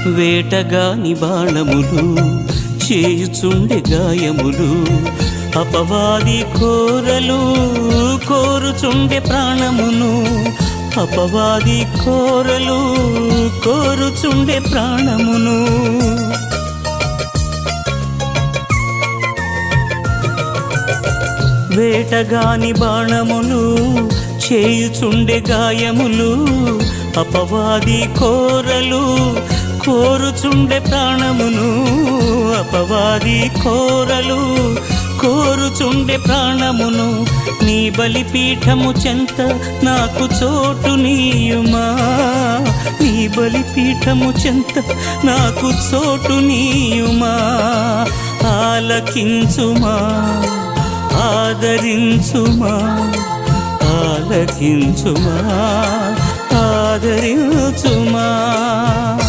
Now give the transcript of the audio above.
వేటగాని బాణములు చేయుచుండె గాయములు అపవాది కోరలు కోరుచుండె ప్రాణమును అపవాది కోరలు కోరుచుండె ప్రాణమును వేటగాని బాణములు చేయుచుండె గాయములు అపవాది కోరలు కోరుచుండె ప్రాణమును అపవాది కోరలు కోరుచుండె ప్రాణమును నీ బలిపీఠము చెంత నాకు చోటు నీయుమా నీ బలిపీఠము చెంత నాకు చోటు నీయుమా ఆలకించుమా ఆదరించుమా ఆలకించుమా ఆదరించుమా